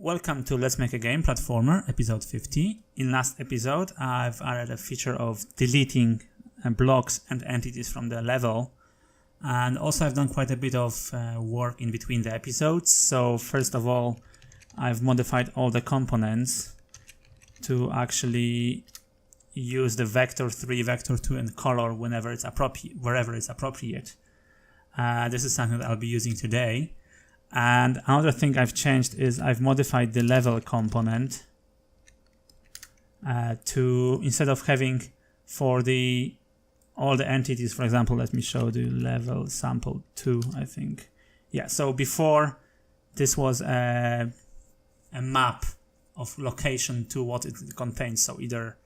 Welcome to Let's Make a Game Platformer, episode 50. In last episode, I've added a feature of deleting blocks and entities from the level. And also I've done quite a bit of work in between the episodes. So first of all, I've modified all the components to actually use the vector 3, vector 2 and color whenever it's appropriate, wherever it's appropriate. This is something that I'll be using today. And another thing I've changed is I've modified the level component to, instead of having for all the entities, for example, let me show the level sample 2, I think. Yeah, so before this was a map of location to what it contains, so either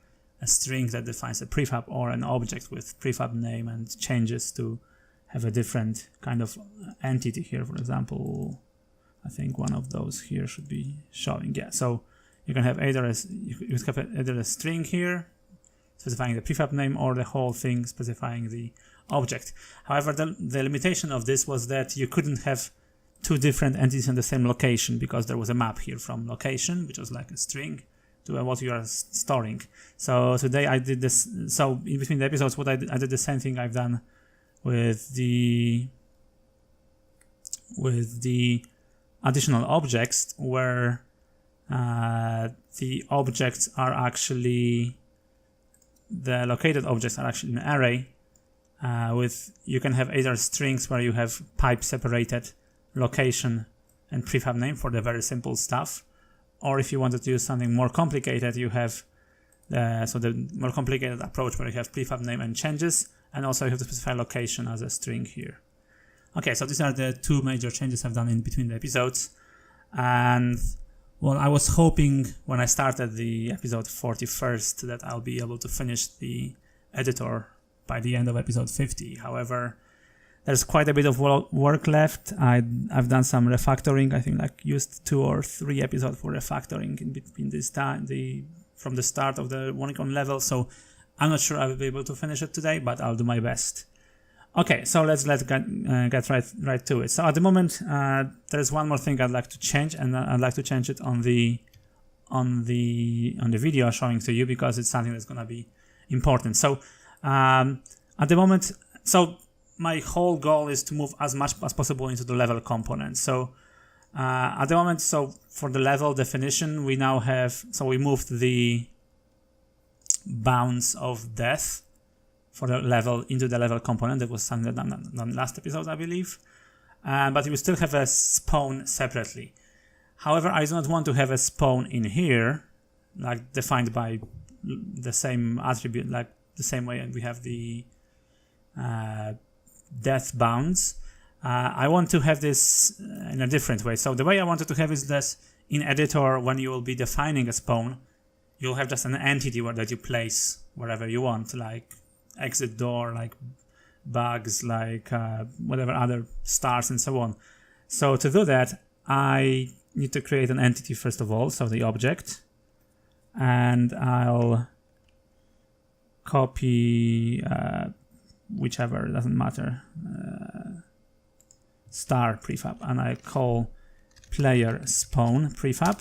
a string that defines a prefab or an object with prefab name and changes to have a different kind of entity here. For example, I think one of those here should be showing. Yeah, so you can have either a string here specifying the prefab name or the whole thing specifying the object. However, the limitation of this was that you couldn't have two different entities in the same location because there was a map here from location, which was like a string, to what you are storing. So today I did this. So in between the episodes, I did the same thing I've done with the additional objects, where the objects are actually, the located objects are actually an array. You can have either strings where you have pipe separated location and prefab name for the very simple stuff, or if you wanted to use something more complicated, you have the more complicated approach where you have prefab name and changes, and also you have to specify location as a string here. Okay, so these are the two major changes I've done in between the episodes. And well, I was hoping when I started the episode 41st that I'll be able to finish the editor by the end of episode 50. However, there's quite a bit of work left. I've done some refactoring. I think used 2 or 3 episodes for refactoring in between this time, from the start of the One level. So I'm not sure I will be able to finish it today, but I'll do my best. Okay, so let's get right to it. So at the moment, there's one more thing I'd like to change, and I'd like to change it on the video showing to you because it's something that's gonna be important. So at the moment, so my whole goal is to move as much as possible into the level component. So at the moment, so for the level definition, we now have, so we moved the bounds of death for the level into the level component. That was something that done last episode, I believe. But we still have a spawn separately. However, I do not want to have a spawn in here, like defined by the same attribute, like the same way we have the death bounds. I want to have this in a different way. So the way I wanted to have is this: in editor, when you will be defining a spawn, you'll have just an entity that you place wherever you want, like exit door, like bugs, like whatever other stars and so on. So to do that, I need to create an entity first of all, so the object, and I'll copy whichever, doesn't matter, star prefab, and I call player spawn prefab.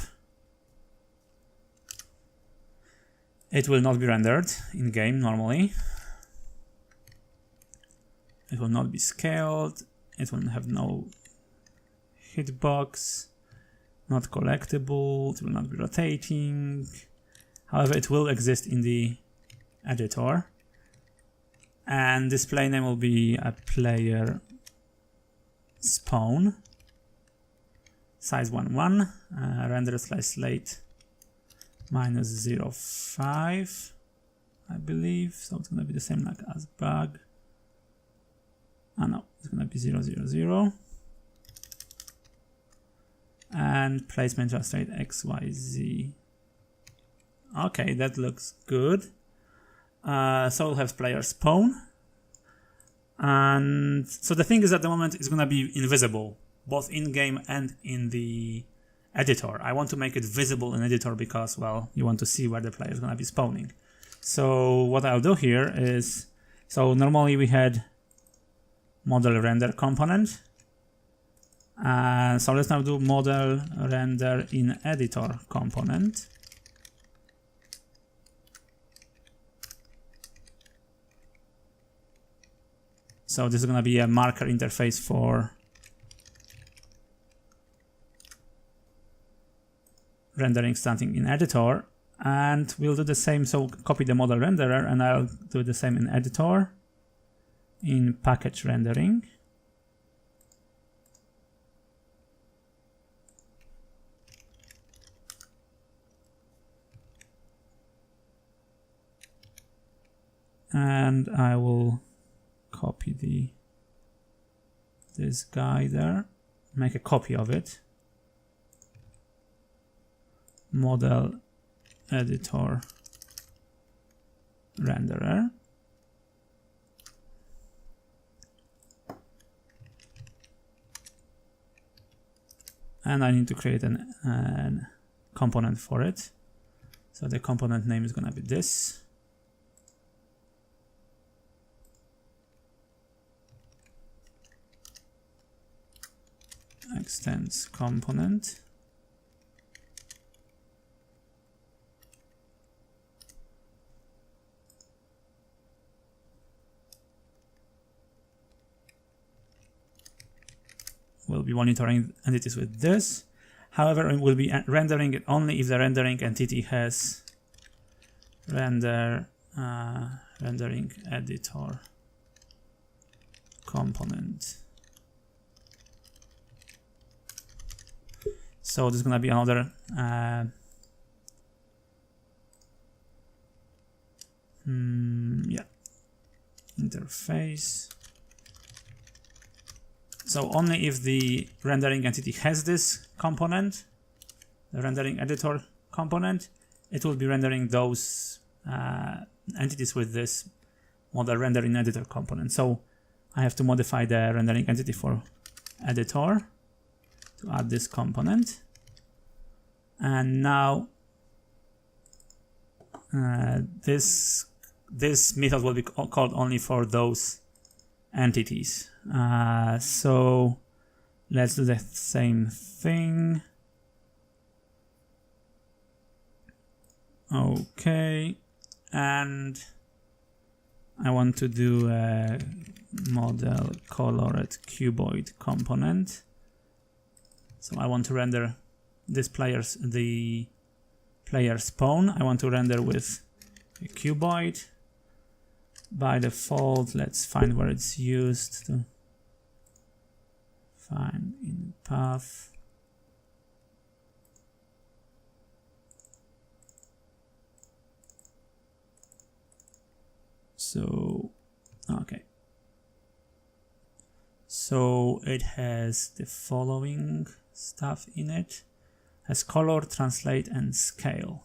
It will not be rendered in game normally. It will not be scaled. It will have no hitbox, not collectible. It will not be rotating. However, it will exist in the editor. And display name will be a player spawn. Size 1.1. Render slice late -0.5, I believe. So it's gonna be the same like as bug. No, it's gonna be 0.0.0. And placement just straight XYZ. Okay, that looks good. So we'll have player spawn. And so the thing is, at the moment it's gonna be invisible, both in game and in the editor. I want to make it visible in editor because, well, you want to see where the player is gonna be spawning. So what I'll do here is, so normally we had model render component, So let's now do model render in editor component. So this is going to be a marker interface for rendering something in editor, and we'll do the same. So copy the model renderer, and I'll do the same in editor, in package rendering. And I will copy this guy there, make a copy of it. Model editor renderer. And I need to create an component for it. So the component name is going to be this. Extends component. We'll be monitoring entities with this. However, it will be rendering it only if the rendering entity has rendering editor component. So there's gonna be another interface. So only if the rendering entity has this component, the rendering editor component, it will be rendering those entities with this model rendering editor component. So I have to modify the rendering entity for editor to add this component. And now this method will be called only for those entities. So let's do the same thing. Okay, and I want to do a model colored cuboid component. So I want to render this the player spawn. I want to render with a cuboid. By default, let's find where it's used. To find in path. So, okay. So it has the following stuff in it. Has color, translate, and scale.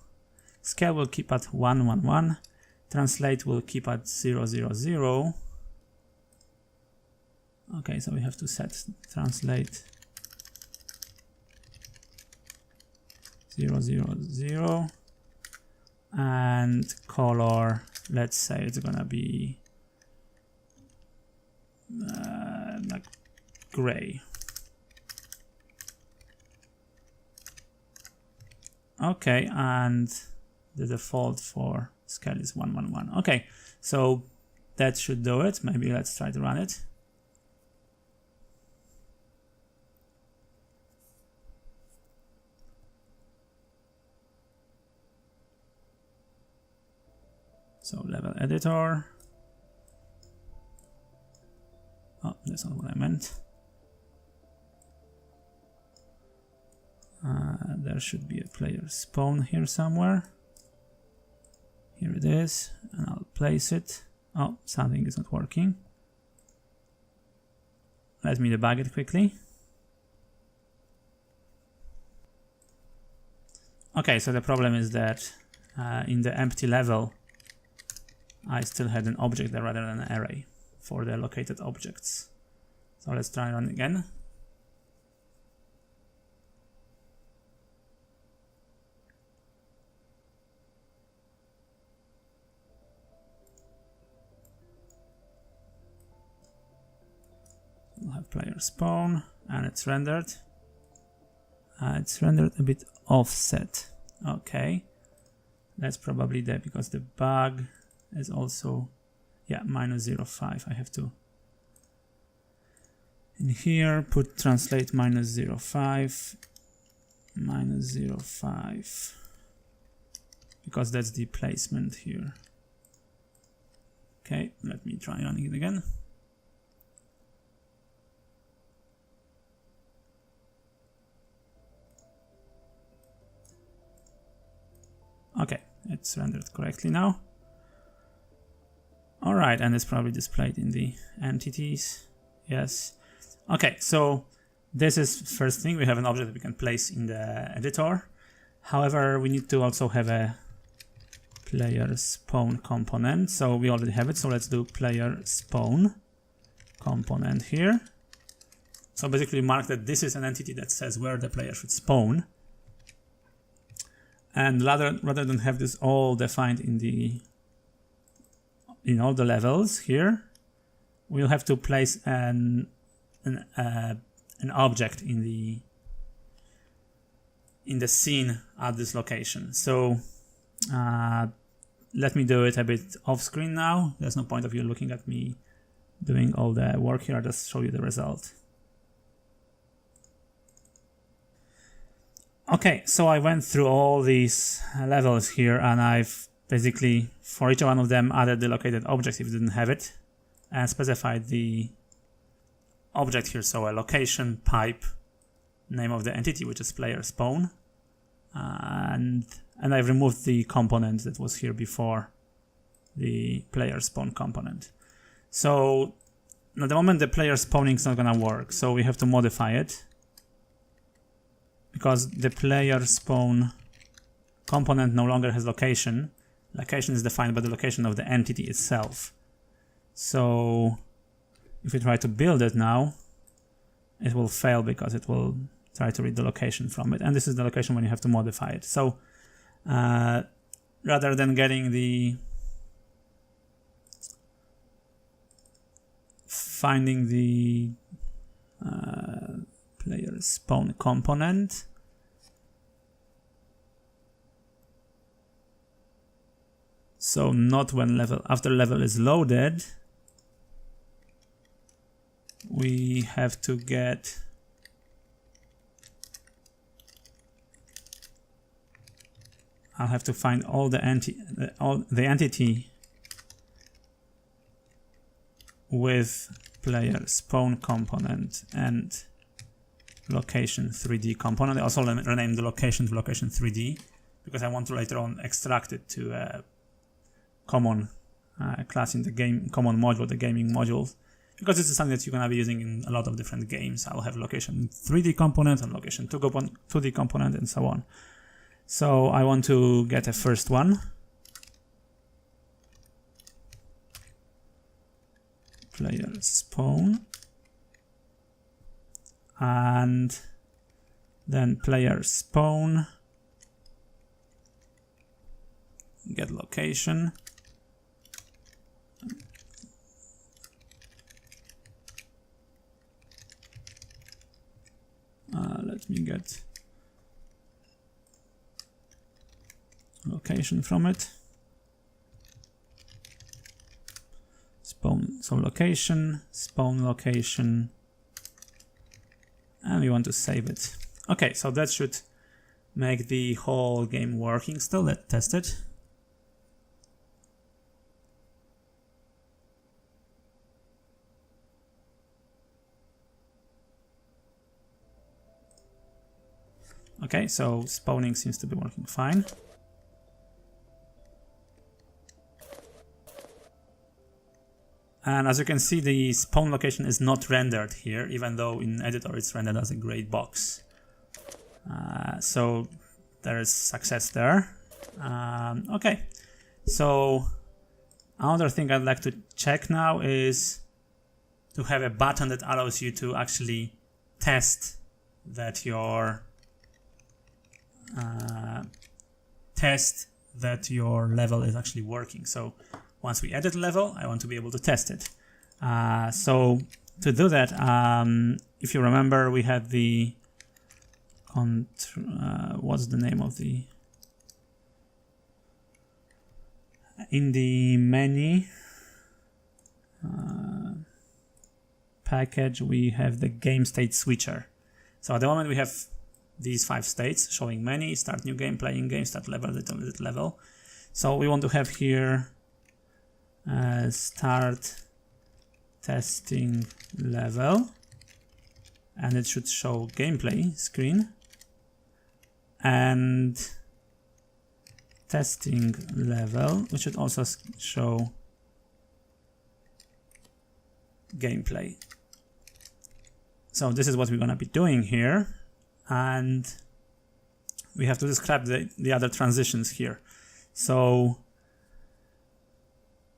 Scale will keep at 1, 1, 1. Translate will keep at 0, 0, 0. Okay, so we have to set translate 0, 0, 0. And color, let's say it's gonna be like gray. Okay, and the default for scale is 1, 1, 1. Okay, so that should do it. Maybe let's try to run it. So level editor. Oh, that's not what I meant. There should be a player spawn here somewhere. Here it is, and I'll place it. Oh, something is not working. Let me debug it quickly. Okay, so the problem is that in the empty level, I still had an object there rather than an array for the located objects. So let's try run again. player spawn, and it's rendered. It's rendered a bit offset. Okay, that's probably there because the bug is also, yeah, -0.5. I have to in here put translate -0.5 -0.5 because that's the placement here. Okay, let me try running it again. Okay, it's rendered correctly now. All right, and it's probably displayed in the entities. Yes. Okay, so this is first thing. We have an object that we can place in the editor. However, we need to also have a player spawn component. So we already have it. So let's do player spawn component here. So basically mark that this is an entity that says where the player should spawn. And rather than have this all defined in all the levels here, we'll have to place an object in the scene at this location. So let me do it a bit off screen now. There's no point of you looking at me doing all the work here. I'll just show you the result. Okay, so I went through all these levels here, and I've basically, for each one of them, added the located object if you didn't have it, and specified the object here. So a location, pipe, name of the entity, which is player spawn, and I've removed the component that was here before, the player spawn component. So at the moment the player spawning is not gonna work, so we have to modify it, because the player spawn component no longer has location. Location is defined by the location of the entity itself. So if we try to build it now, it will fail because it will try to read the location from it. And this is the location when you have to modify it. So rather than finding the player spawn component, so not when after level is loaded, we have to get I'll have to find all the entity with player spawn component and location 3D component. I also rename the location to location 3D because I want to later on extract it to a common class in the game, common module, the gaming module, because this is something that you're going to be using in a lot of different games. I'll have location 3D component and location 2D component and so on. So I want to get a first one. Player spawn. And then player spawn, get location, let me get location from it, spawn, so location, spawn location, and we want to save it. Okay, so that should make the whole game working still. Let's test it. Okay, so spawning seems to be working fine. And as you can see, the spawn location is not rendered here, even though in editor it's rendered as a gray box. So there is success there. Okay, so another thing I'd like to check now is to have a button that allows you to actually test that your level is actually working. So once we edit level, I want to be able to test it. So to do that, if you remember, we had the what's the name of the in the menu package, we have the game state switcher. So at the moment we have these 5 states showing many, start new game, playing game, start level, edit level. So we want to have here start testing level, and it should show gameplay screen, and testing level, which should also show gameplay. So this is what we're going to be doing here, and we have to describe the other transitions here. So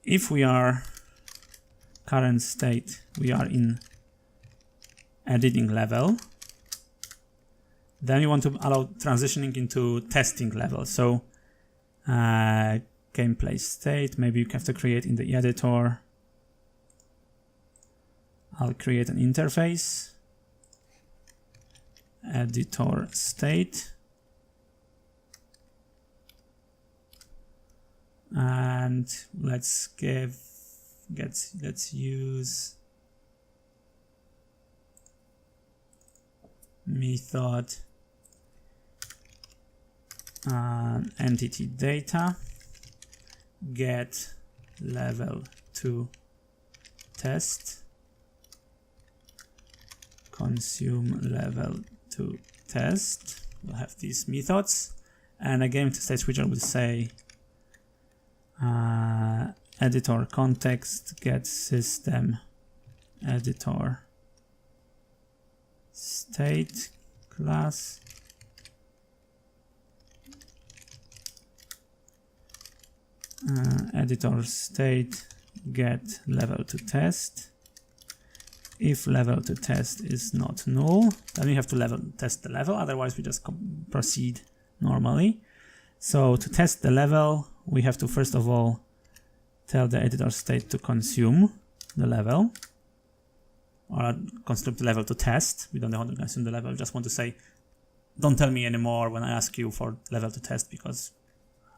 if we are current state, we are in editing level, then we want to allow transitioning into testing level. So gameplay state, maybe you have to create in the editor. I'll create an interface, editor state, and let's use method entity data get level to test consume level to test. We'll have these methods, and again state switcher will say editor context get system editor state class editor state get level to test. If level to test is not null, then we have to test the level, otherwise we just proceed normally. So to test the level, we have to first of all tell the editor state to consume the level, or construct the level to test. We don't want to consume the level, we just want to say, don't tell me anymore when I ask you for level to test, because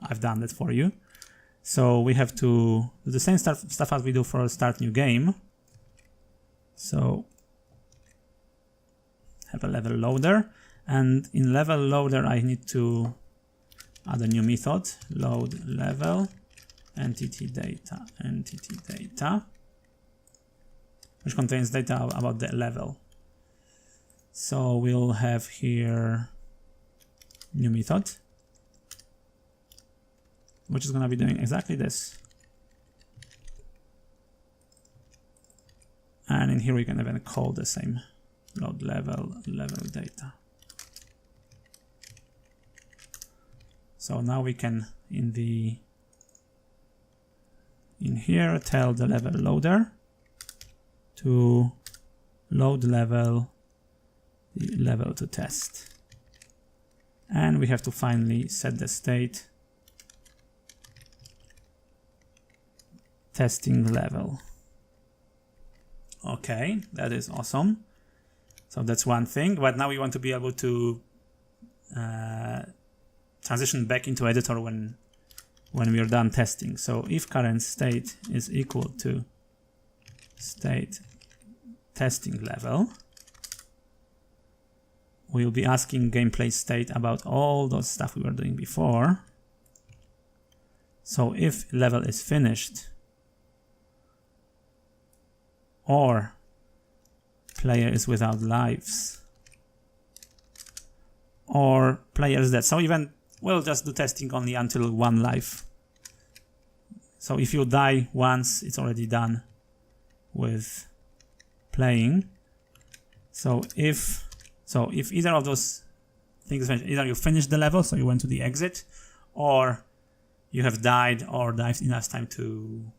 I've done that for you. So we have to do the same stuff as we do for start new game. So have a level loader, and in level loader I need to add a new method, load level entity data, which contains data about the level. So we'll have here new method, which is going to be doing exactly this. And in here we can even call the same load level data. So now we can in here tell the level loader to load level to test, and we have to finally set the state testing level. Okay, that is awesome. So that's one thing, but now we want to be able to transition back into editor when we are done testing. So if current state is equal to state testing level, we'll be asking gameplay state about all those stuff we were doing before. So if level is finished, or player is without lives, or player is dead. So even we'll just do testing only until 1 life. So if you die once, it's already done with playing. So if either of those things, either you finish the level, so you went to the exit, or you have died or died enough time to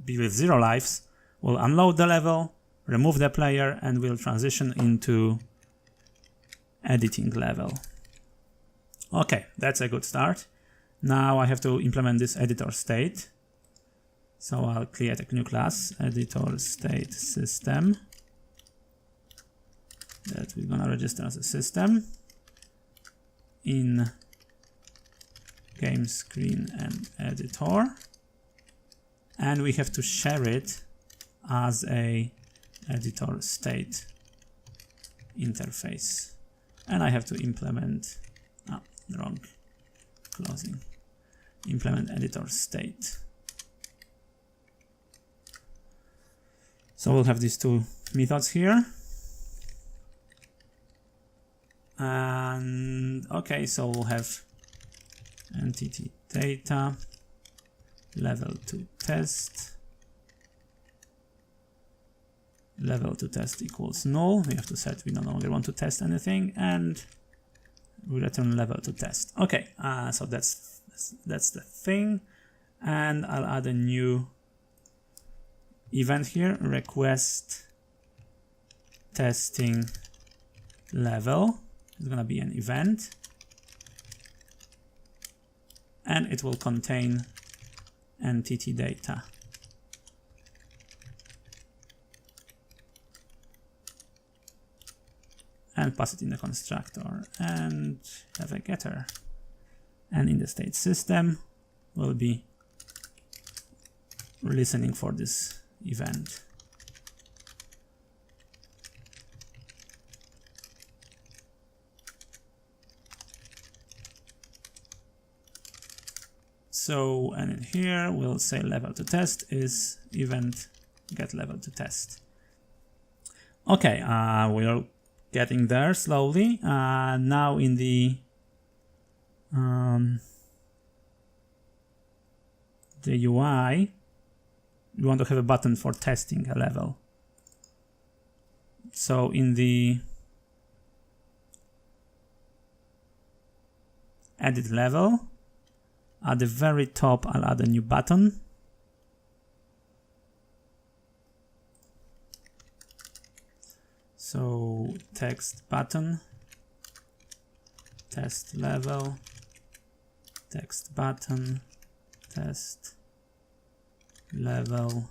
be with 0 lives, we'll unload the level, remove the player, and we'll transition into editing level. Okay, that's a good start. Now I have to implement this editor state. So I'll create a new class, editor state system, that we're gonna register as a system in game screen and editor, and we have to share it as a editor state interface. And I have to implement wrong closing, implement editor state. So we'll have these two methods here. And okay, so we'll have entity data level to test, level to test equals null. We have to set we no longer want to test anything, and we return level to test. Okay, so that's the thing, and I'll add a new event here, request testing level. It's gonna be an event, and it will contain entity data. And pass it in the constructor and have a getter. And in the state system, we'll be listening for this event. So, and in here we'll say level to test is event get level to test. Okay, we're getting there slowly. Now in the UI, we want to have a button for testing a level. So in the edit level, at the very top, I'll add a new button. So text button, test level, text button, test level,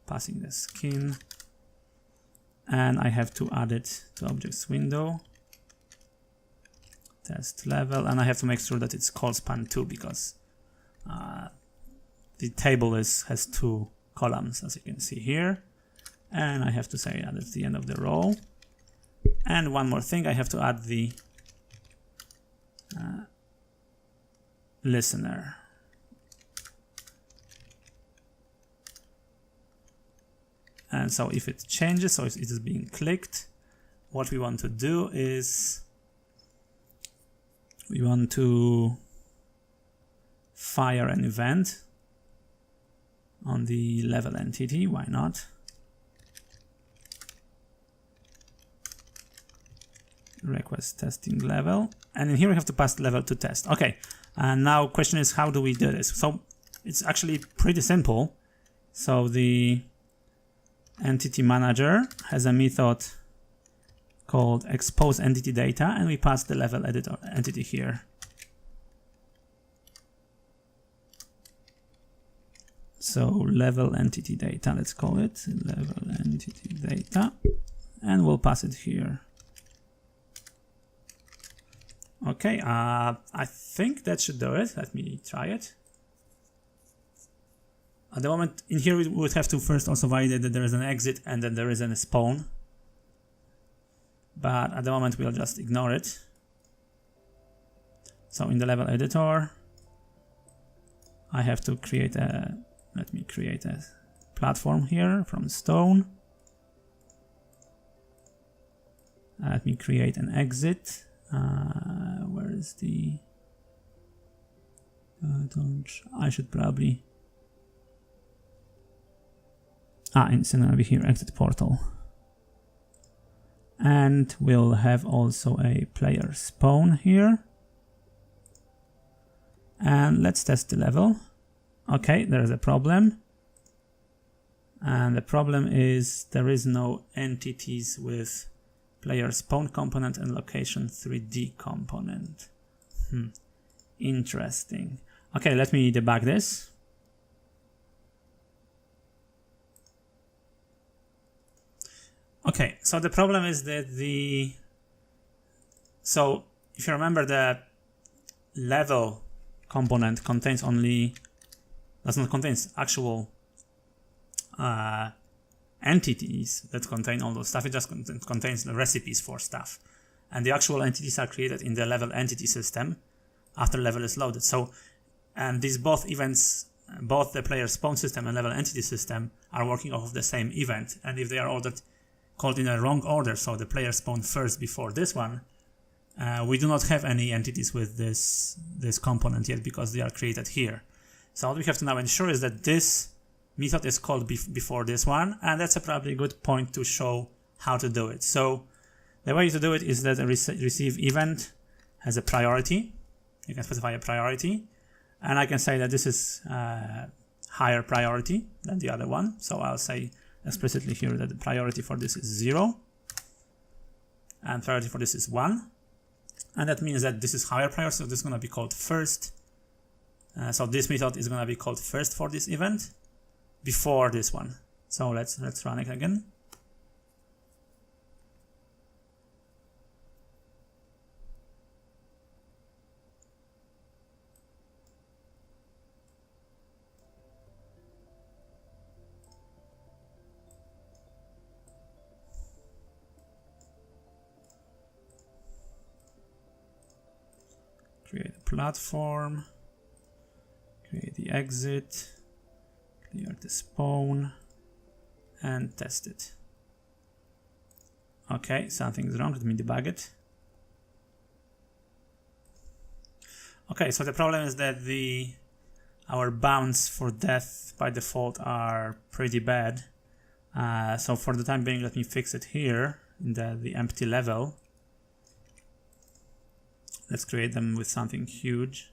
passing the skin, and I have to add it to objects window, test level, and I have to make sure that it's call span 2 because the table has 2 columns, as you can see here. And I have to say that it's the end of the row. And one more thing, I have to add the listener. And so if it changes, so it is being clicked, what we want to do is we want to fire an event on the level entity. Why not? Request testing level, and in here we have to pass level to test. Okay, and now question is, how do we do this? So it's actually pretty simple. So the entity manager has a method called expose entity data, and we pass the level editor entity here. So level entity data, let's call it level entity data, and we'll pass it here. Okay, I think that should do it. Let me try it. At the moment, in here we would have to first also validate that there is an exit and then there is a spawn. But at the moment we'll just ignore it. So in the level editor, I have to create a, let me create a platform here from stone. Let me create an exit. Where is the, I should probably, it's gonna be here, exit portal. And we'll have also a player spawn here. And let's test the level. Okay, there is a problem. And the problem is there is no entities with player spawn component and location 3D component. Interesting. Okay, let me debug this. Okay, so the problem is that so if you remember, the level component contains does not contain actual entities that contain all those stuff. It just contains the recipes for stuff, and the actual entities are created in the level entity system after level is loaded. So, and these both events, both the player spawn system and level entity system, are working off of the same event, and if they are called in a wrong order, so the player spawned first before this one, we do not have any entities with this component yet because they are created here. So what we have to now ensure is that this method is called before this one, and that's a probably good point to show how to do it. So the way to do it is that a receive event has a priority. You can specify a priority, and I can say that this is higher priority than the other one. So I'll say explicitly here that the priority for this is 0 and priority for this is 1, and that means that this is higher priority, so this is going to be called first. So this method is going to be called first for this event before this one. So let's run it again. Create a platform, create the exit, clear the spawn, and test it. Okay, something's wrong, let me debug it. Okay, so the problem is that our bounds for death by default are pretty bad. So for the time being, let me fix it here in the empty level. Let's create them with something huge.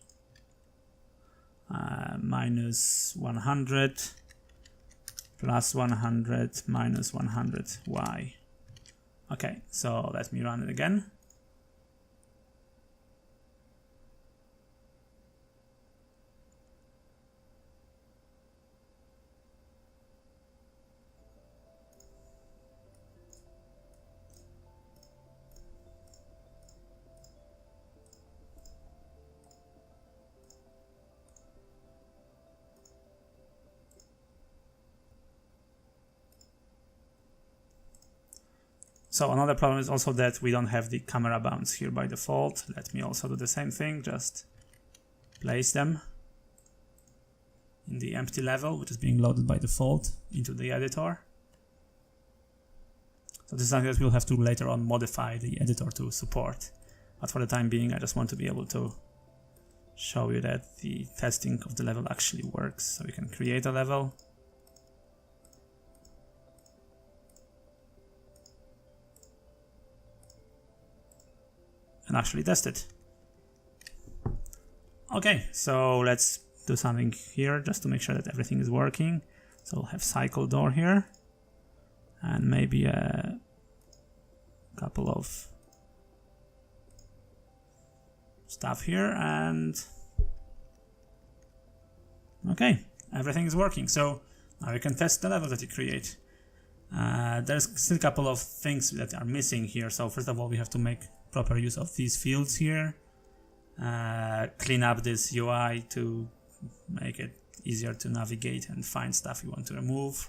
Minus 100 plus 100 minus 100 y. Okay, so let me run it again. So another problem is also that we don't have the camera bounds here by default. Let me also do the same thing, just place them in the empty level, which is being loaded by default into the editor. So this is something that we'll have to later on modify the editor to support. But for the time being, I just want to be able to show you that the testing of the level actually works. So we can create a level. And actually test it. Okay, so let's do something here just to make sure that everything is working. So we'll have cycle door here, and maybe a couple of stuff here, and okay, everything is working. So now we can test the level that you create. There's still a couple of things that are missing here. So first of all, we have to make proper use of these fields here, clean up this UI to make it easier to navigate and find stuff you want to remove,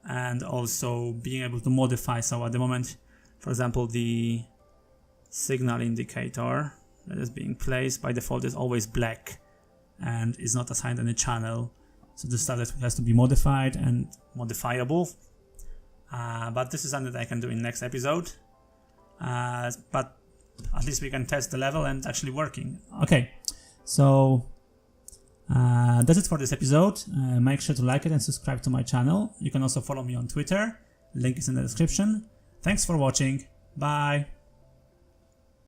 and also being able to modify. So at the moment, for example, the signal indicator that is being placed by default is always black and is not assigned any channel. So this stuff that has to be modified and modifiable, but this is something that I can do in next episode. But at least we can test the level and it's actually working. Okay, so that's it for this episode. Make sure to like it and subscribe to my channel. You can also follow me on Twitter. Link is in the description. Thanks for watching. Bye.